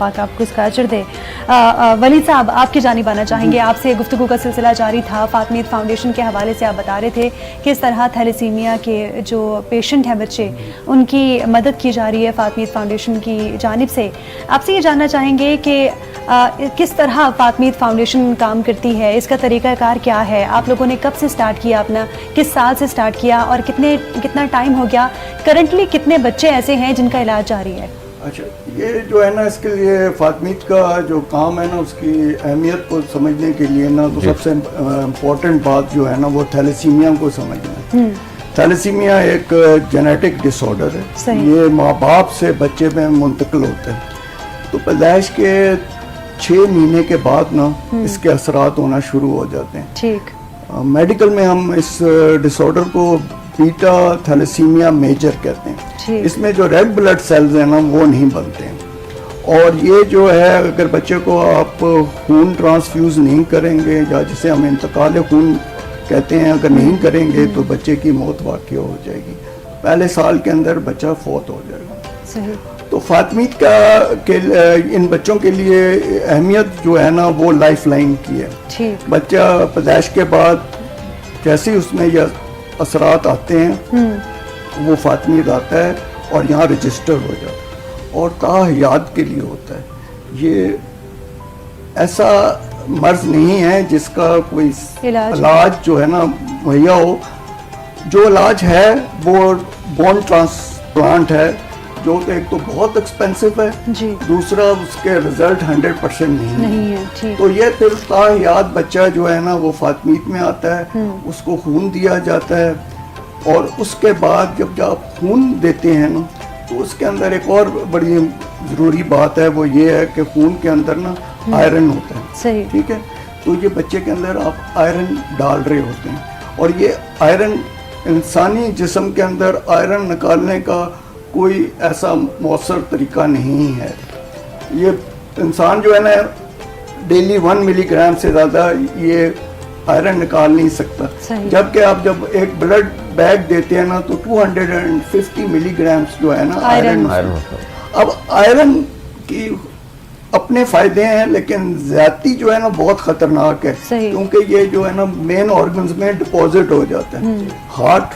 پاک آپ کو اس کا اجر دے. ولید صاحب آپ کی جانب آنا چاہیں گے, آپ سے گفتگو کا سلسلہ جاری تھا. فاطمیت فاؤنڈیشن کے حوالے سے آپ بتا رہے تھے کہ اس طرح تھیلیسیمیا کے جو پیشنٹ ہیں بچے, ان کی مدد کی جا رہی ہے فاطمیت فاؤنڈیشن کی جانب سے. آپ سے یہ جاننا چاہیں گے کہ کس طرح فاطمیت فاؤنڈیشن کام کرتی ہے, اس کا طریقہ کار کیا ہے, آپ لوگوں نے کب سے سٹارٹ کیا, اپنا کس سال سے سٹارٹ کیا, اور کتنا ٹائم ہو گیا, کرنٹلی کتنے بچے ایسے ہیں جن کا علاج جاری ہے؟ اچھا, یہ جو ہے نا اس کے لیے فاطمیت کا جو کام ہے نا, اس کی اہمیت کو سمجھنے کے لیے نا تو سب سے امپورٹنٹ بات جو ہے نا وہ تھیلیسیمیا کو سمجھنا ہے. تھیلیسیمیا ایک جینیٹک ڈس آرڈر ہے, یہ ماں باپ سے بچے میں منتقل ہوتا ہے. تو پیدائش کے 6 مہینے کے بعد نا اس کے اثرات ہونا شروع ہو جاتے ہیں. ٹھیک. میڈیکل میں ہم اس ڈس آرڈر کو بیٹا تھیلیسیمیا میجر کہتے ہیں. اس میں جو ریڈ بلڈ سیلز ہیں نا وہ نہیں بنتے ہیں, اور یہ جو ہے اگر بچے کو آپ خون ٹرانسفیوز نہیں کریں گے, یا جسے ہم انتقال خون کہتے ہیں, اگر نہیں کریں گے تو بچے کی موت واقع ہو جائے گی. پہلے سال کے اندر بچہ فوت ہو جائے گا. صحیح. تو فاطمیت کا ان بچوں کے لیے اہمیت جو ہے نا وہ لائف لائن کی ہے. بچہ پیدائش کے بعد جیسے ہی اس میں یہ اثرات آتے ہیں وہ فاطمیت آتا ہے اور یہاں رجسٹر ہو جاتا ہے, اور تاحیات کے لیے ہوتا ہے. یہ ایسا مرض نہیں ہے جس کا کوئی علاج جو ہے نا مہیا ہو. جو علاج ہے وہ بون ٹرانسپلانٹ ہے, جو کہ ایک تو بہت ایکسپینسو ہے, دوسرا اس کے رزلٹ 100% نہیں ہے. تو یہ پھر تاحیات بچہ جو ہے نا وہ فاطمیت میں آتا ہے, اس کو خون دیا جاتا ہے, اور اس کے بعد جب آپ خون دیتے ہیں نا تو اس کے اندر ایک اور بڑی ضروری بات ہے, وہ یہ ہے کہ خون کے اندر نا آئرن ہوتا ہے. ٹھیک ہے, تو یہ بچے کے اندر آپ آئرن ڈال رہے ہوتے ہیں, اور یہ آئرن انسانی جسم کے اندر آئرن نکالنے کا کوئی ایسا مؤثر طریقہ نہیں ہے. یہ انسان جو ہے نا ڈیلی 1 ملی گرام سے زیادہ یہ آئرن نکال نہیں سکتا, جبکہ آپ جب ایک بلڈ بیگ دیتے ہیں نا تو 250 ملی گرامز جو ہے نا آئرن. اب آئرن کی اپنے فائدے ہیں, لیکن زیادتی جو ہے نا بہت خطرناک ہے, کیونکہ یہ جو ہے نا مین آرگنز میں ڈپوزٹ ہو جاتا ہے, ہارٹ,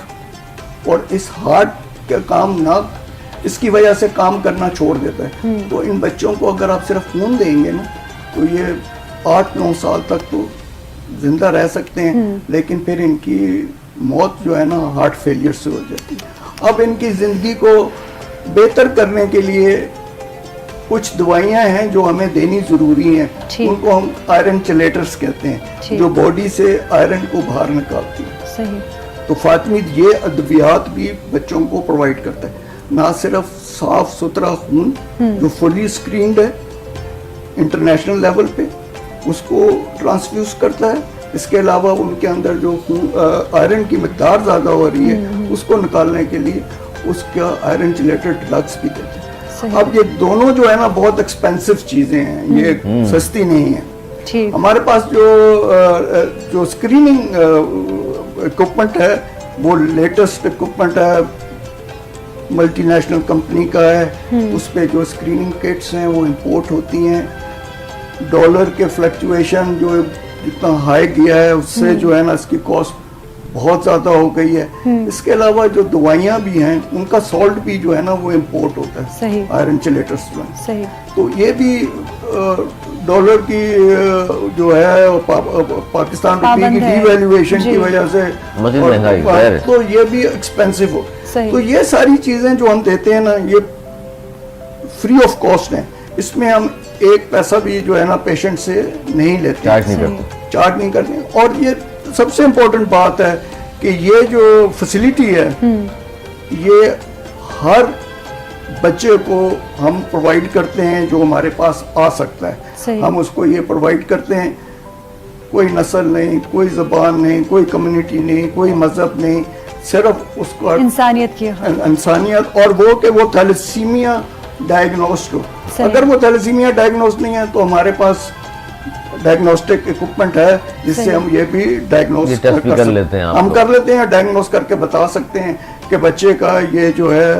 اور اس ہارٹ کا کام نہ اس کی وجہ سے کام کرنا چھوڑ دیتا ہے. تو ان بچوں کو اگر آپ صرف خون دیں گے نا تو یہ 8-9 سال تک تو زندہ رہ سکتے ہیں, لیکن پھر ان کی موت جو ہے نا ہارٹ فیلئر سے ہو جاتی ہے. اب ان کی زندگی کو بہتر کرنے کے لیے کچھ دوائیاں ہیں جو ہمیں دینی ضروری ہیں, ان کو ہم آئرن چلیٹرز کہتے ہیں, جو باڈی سے آئرن کو باہر نکالتی ہیں. تو فاطمیت یہ ادویات بھی بچوں کو پرووائڈ کرتا ہے, نہ صرف صاف ستھرا خون جو فلی اسکرینڈ ہے انٹرنیشنل لیول پہ, اس کو ٹرانسفیوز کرتا ہے, اس کے علاوہ ان کے اندر جو آئرن کی مقدار زیادہ ہو رہی ہے اس کو نکالنے کے لیے اس کا آئرن چلیٹر ڈرگس بھی دیتے ہیں. اب یہ دونوں جو ہے نا بہت ایکسپینسو چیزیں ہیں, یہ سستی نہیں ہے. ہمارے پاس جو اسکریننگ اکوپمنٹ ہے وہ لیٹسٹ اکوپمنٹ ہے, ملٹی نیشنل کمپنی کا ہے. اس پہ جو اسکریننگ کٹس ہیں وہ امپورٹ ہوتی ہیں. ڈالر کے فلکچویشن جو جتنا ہائی گیا ہے اس سے جو ہے نا اس کی کاسٹ بہت زیادہ ہو گئی ہے. اس کے علاوہ جو دوائیاں بھی ہیں ان کا سالٹ بھی جو ہے نا وہ امپورٹ ہوتا ہے, آئرن چلیٹرز جو ہیں. تو یہ بھی ڈالر کی جو ہے پاکستان روپے کی ڈی ویلیویشن کی وجہ سے تو یہ بھی ایکسپینسو ہو. تو یہ ساری چیزیں جو ہم دیتے ہیں نا یہ فری آف کاسٹ ہیں, اس میں ہم 1 پیسہ بھی جو ہے نا پیشنٹ سے نہیں لیتے, چارج نہیں کرتے. اور یہ سب سے امپورٹنٹ بات ہے کہ یہ جو فیسلٹی ہے یہ ہر بچے کو ہم پرووائڈ کرتے ہیں جو ہمارے پاس آ سکتا ہے. ہم اس کو یہ پرووائڈ کرتے ہیں, کوئی نسل نہیں, کوئی زبان نہیں, کوئی کمیونٹی نہیں, کوئی مذہب نہیں, صرف اس کو انسانیت, اور وہ کہ وہ تھیلیسیمیا ڈائگنوسڈ ہو. اگر وہ تھیلیسیمیا ڈائگنوسڈ نہیں ہے تو ہمارے پاس ڈائگنوسٹک اکوپمنٹ ہے جس سے ہم یہ بھی ڈائگنوز کر لیتے ہیں, ڈائگنوز کر کے بتا سکتے ہیں کہ بچے کا یہ جو ہے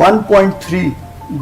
1.3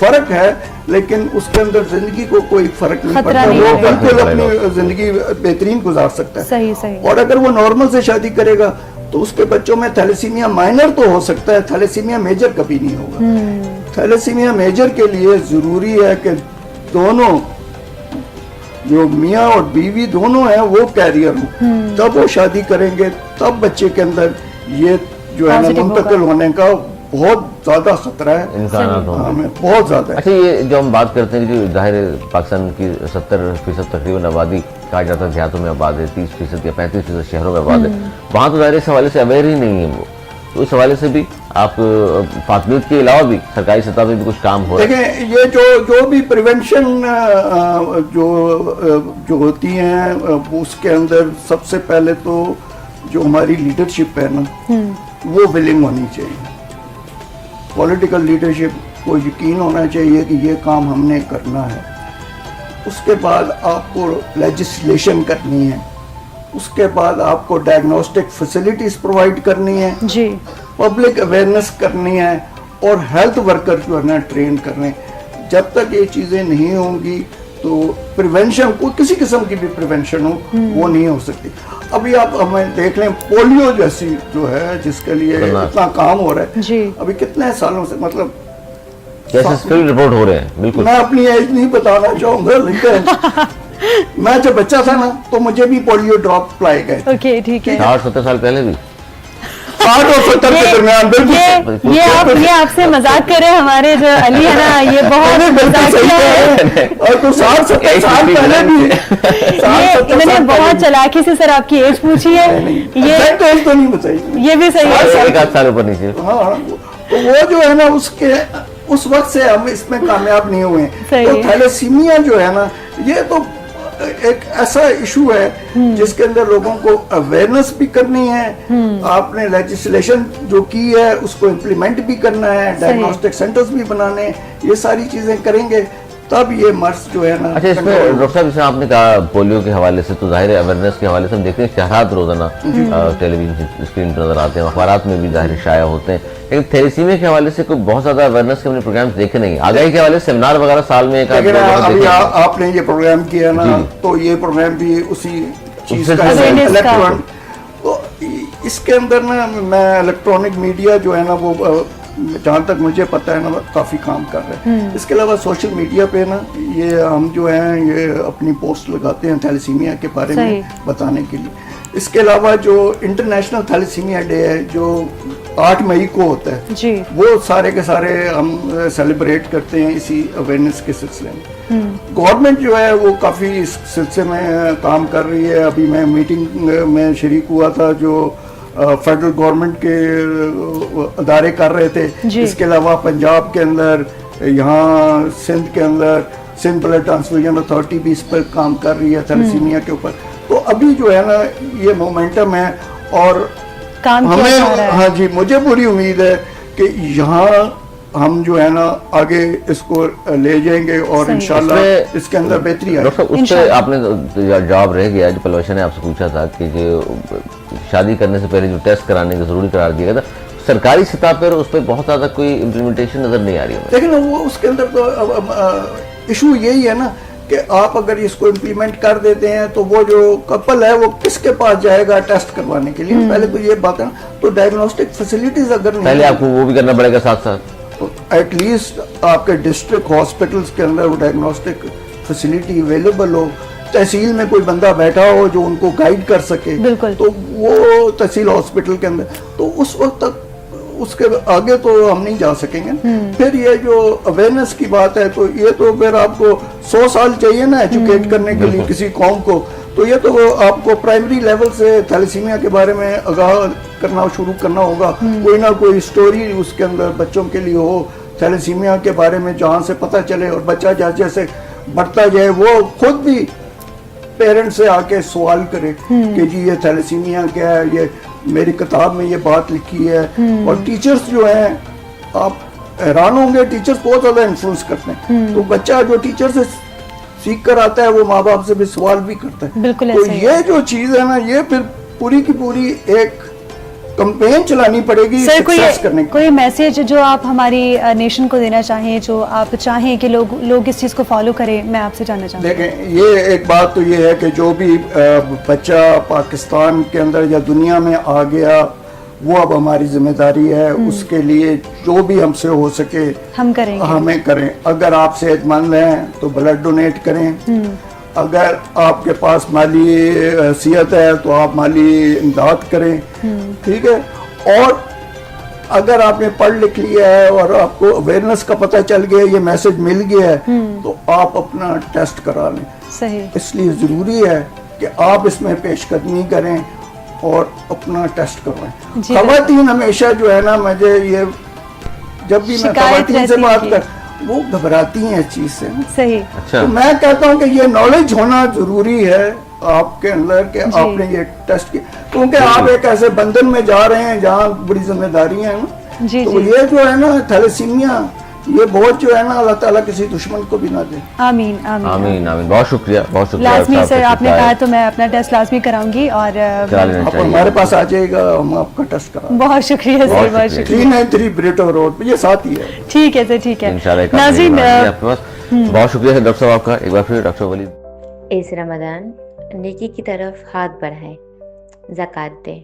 فرق ہے لیکن اس کے اندر زندگی کو کوئی فرق نہیں خطرہ پڑتا, نہیں وہ پڑے گا. بالکل اپنی زندگی بہترین گزار سکتا ہے. صحیح صحیح. اور اگر وہ نارمل سے شادی کرے گا تو اس کے بچوں میں تھیلیسیمیا مائنر تو ہو سکتا ہے, تھیلیسیمیا میجر کبھی نہیں ہوگا. تھیلیسیمیا میجر کے لیے ضروری ہے کہ دونوں جو میاں اور بیوی دونوں ہیں وہ کیریئر ہوں, تب وہ شادی کریں گے, تب بچے کے اندر یہ جو ہے نا Positive منتقل ہوگا. ہونے کا بہت زیادہ خطرہ ہے, امکانات ہوں. ہمیں بہت زیادہ ہے. اچھا یہ جو ہم بات کرتے ہیں کہ جو ظاہر ہے پاکستان کی 70% تقریباً آبادی کہا جاتا ہے دیہاتوں میں آباد ہے, 30% یا 35% شہروں میں آباد ہے, وہاں تو ظاہر اس حوالے سے اویئر ہی نہیں ہے وہ, تو اس حوالے سے بھی آپ فاطمیت کے علاوہ بھی سرکاری سطح پہ بھی کچھ کام ہو رہا ہے. دیکھیں یہ جو بھی پریونشن جو ہوتی ہیں اس کے اندر سب سے پہلے تو جو ہماری لیڈرشپ ہے نا وہ ولنگ ہونی چاہیے. پولیٹیکل لیڈرشپ کو یقین ہونا چاہیے کہ یہ کام ہم نے کرنا ہے. اس کے بعد آپ کو لیجسلیشن کرنی ہے, اس کے بعد آپ کو ڈائگنوسٹک فیسلٹیز پرووائڈ کرنی ہے, جی پبلک اویئرنیس کرنی ہے, اور ہیلتھ ورکر جو ہے نا ٹرین کرنے. جب تک یہ چیزیں نہیں ہوں گی تو پریونشن کو کسی قسم کی بھی پریونشن ہو وہ نہیں ہو سکتی. ابھی آپ ہمیں دیکھ لیں پولیو جیسی جو ہے جس کے لیے اتنا کام ہو رہا ہے, جی ابھی کتنے سالوں سے, مطلب کیسز فیلڈ رپورٹ ہو رہے ہیں. بالکل میں اپنی ایج نہیں بتانا چاہوں گا لیکن میں جب بچہ تھا نا تو مجھے بھی پولیو ڈراپ لائے گئے. اوکے ٹھیک ہے. 60-70 سال پہلے بھی 60 اور 70 کے درمیان بالکل. یہ آپ سے مذاق کرے ہمارے جو علی ہے نا, یہ بہت مذاقیہ ہے. اور تو 60-70 سال پہلے بھی انہوں نے بہت چلاکی سے سر آپ کی ایج پوچھی ہے, یہ تو نہیں بتائی. یہ بھی صحیح ہے. ایک آدھ سال اوپر نیچے. ہاں تو وہ جو ہے نا اس وقت سے ہم اس میں کامیاب نہیں ہوئے ہیں. تو تھیلیسیمیا جو ہے نا یہ تو ایک ایسا ایشو ہے جس کے اندر لوگوں کو اویئرنیس بھی کرنی ہے, آپ نے لیجسلیشن جو کی ہے اس کو امپلیمنٹ بھی کرنا ہے, ڈائگنوسٹک سینٹرز بھی بنانے, یہ ساری چیزیں کریں گے تب یہ مرض جو ہے نا. اچھا اس میں ڈاکٹر صاحب جیسے آپ نے کہا پولیو کے حوالے سے تو ظاہر ہے اویئرنیس کے حوالے سے ہم دیکھتے ہیں اشتہارات روزانہ ٹیلی ویژن اسکرین پر نظر آتے ہیں, اخبارات میں بھی ظاہر شائع ہوتے ہیں, لیکن تھیلیسیمیا کے حوالے سے کوئی بہت زیادہ اویئرنیس کے ہم نے پروگرامز دیکھے نہیں. آگاہی کے حوالے سے سیمینار وغیرہ سال میں ایک آدھ ابھی آپ نے یہ پروگرام کیا نا تو یہ پروگرام بھی اسی چیز کا ہے. تو اس کے اندر نا میں الیکٹرانک میڈیا جو ہے نا وہ جہاں تک مجھے پتہ ہے نا کافی کام کر رہے ہیں. اس کے علاوہ سوشل میڈیا پہ نا یہ ہم جو ہیں یہ اپنی پوسٹ لگاتے ہیں تھیلیسیمیا کے بارے میں بتانے کے لیے. اس کے علاوہ جو انٹرنیشنل تھیلیسیمیا ڈے ہے جو 8 مئی کو ہوتا ہے جی وہ سارے کے سارے ہم سیلیبریٹ کرتے ہیں اسی اویئرنیس کے سلسلے میں. گورنمنٹ جو ہے وہ کافی اس سلسلے میں کام کر رہی ہے. ابھی میں میٹنگ میں شریک ہوا تھا جو فیڈرل گورنمنٹ کے ادارے کر رہے تھے. اس کے علاوہ پنجاب کے اندر, یہاں سندھ کے اندر سندھ بلڈ ٹرانسفیوژن اتھارٹی بھی اس پر کام کر رہی ہے تھیلیسیمیا کے اوپر. تو ابھی جو ہے نا یہ مومنٹم ہے اور ہمیں ہاں جی مجھے پوری امید ہے کہ یہاں ہم جو ہے نا آگے اس کو لے جائیں گے اور انشاءاللہ اس کے اندر بہتری آئے. ڈاکٹر صاحب اس پہ آپ نے جواب رہ گیا جو پلوشا نے آپ سے پوچھا تھا کہ جو شادی کرنے سے پہلے جو ٹیسٹ کرانے کا ضروری قرار دیا گیا تھا, سرکاری سطح پر اس پہ بہت زیادہ کوئی امپلیمنٹیشن نظر نہیں آ رہی ہے. لیکن وہ اس کے اندر تو ایشو یہی ہے نا کہ آپ اگر اس کو امپلیمنٹ کر دیتے ہیں تو وہ جو کپل ہے وہ کس کے پاس جائے گا ٹیسٹ کروانے کے لیے. پہلے تو یہ بات ہے نا, تو ڈائگنوسٹک فیسلٹیز اگر نہیں پہلے آپ کو وہ بھی کرنا پڑے گا ساتھ ساتھ, تو ایٹ لیسٹ آپ کے ڈسٹرکٹ ہاسپٹلس کے اندر وہ ڈائگنوسٹک فیسلٹی اویلیبل ہو, تحصیل میں کوئی بندہ بیٹھا ہو جو ان کو گائیڈ کر سکے, تو وہ تحصیل ہاسپٹل کے اندر, تو اس وقت تک اس کے آگے تو ہم نہیں جا سکیں گے. پھر یہ جو اویئرنیس کی بات ہے تو یہ تو پھر آپ کو 100 سال چاہیے نا ایجوکیٹ کرنے کے لیے کسی قوم کو. تو یہ تو آپ کو پرائمری لیول سے تھیلیسیمیا کے بارے میں آگاہ کرنا شروع کرنا ہوگا. کوئی نہ کوئی سٹوری اس کے اندر بچوں کے لیے ہو تھیلیسیمیا کے بارے میں, جہاں سے پتہ چلے اور بچہ جیسے بڑھتا جائے وہ خود بھی پیرنٹ سے آ کے سوال کرے کہ جی یہ تھیلیسیمیا کیا ہے, یہ میری کتاب میں یہ بات لکھی ہے. اور ٹیچرز جو ہیں آپ حیران ہوں گے, ٹیچرز بہت زیادہ انفلوئنس کرتے ہیں. تو بچہ جو ٹیچر سے سیکھ کر آتا ہے وہ ماں باپ سے بھی سوال بھی کرتا ہے. تو یہ جو چیز ہے نا یہ پھر پوری کی پوری ایک کمپین چلانی پڑے گی سر سکسیس کرنے کی. کوئی میسج جو آپ ہماری نیشن کو دینا چاہیں, جو آپ چاہیں کہ لوگ اس چیز کو فالو کریں, میں آپ سے جاننا چاہوں گی. دیکھیں یہ ایک بات تو یہ ہے کہ جو بھی بچہ پاکستان کے اندر یا دنیا میں آ گیا وہ اب ہماری ذمہ داری ہے, اس کے لیے جو بھی ہم سے ہو سکے ہم کریں گے, ہمیں کریں. اگر آپ صحت مند ہیں تو بلڈ ڈونیٹ کریں, اگر آپ کے پاس مالی حیثیت ہے تو آپ مالی امداد کریں, ٹھیک ہے. اور اگر آپ نے پڑھ لکھ لیا ہے اور آپ کو اویئرنیس کا پتہ چل گیا, یہ میسج مل گیا ہے, تو آپ اپنا ٹیسٹ کرا لیں. صحیح. اس لیے ضروری ہے کہ آپ اس میں پیش قدمی کریں اور اپنا ٹیسٹ کروائیں. خواتین ہمیشہ جو ہے نا, مجھے یہ جب بھی میں خواتین سے بات کر وہ گھبراتی ہیں اس چیز سے. صحیح. تو میں کہتا ہوں کہ یہ نالج ہونا ضروری ہے آپ کے اندر کہ آپ نے یہ ٹیسٹ کیا, کیونکہ آپ ایک ایسے بندن میں جا رہے ہیں جہاں بڑی ذمہ داریاں ہیں نا. تو یہ جو ہے نا تھیلیسیمیا, یہ بہت جو ہے نا اللہ تعالیٰ کسی دشمن کو بھی نہ دے. آمین آمین آمین آمین. بہت شکریہ, بہت شکریہ. لازمی سر, آپ نے کہا تو میں اپنا ٹیسٹ لازمی کراؤں گی, اور آپ ہمارے پاس آ جائے گا, ہم آپ کا ٹیسٹ کرائیں. بہت شکریہ سر, بہت شکریہ. 393 بریٹو روڈ, یہ ساتھ ہی ہے. ٹھیک ہے سر, ٹھیک ہے. ناظرین بہت شکریہ ہے ڈاکٹر صاحب آپ کا. ایک بار پھر ڈاکٹر ولید, اس رمضان نیکی کی طرف ہاتھ بڑھائیں, زکوٰۃ دیں.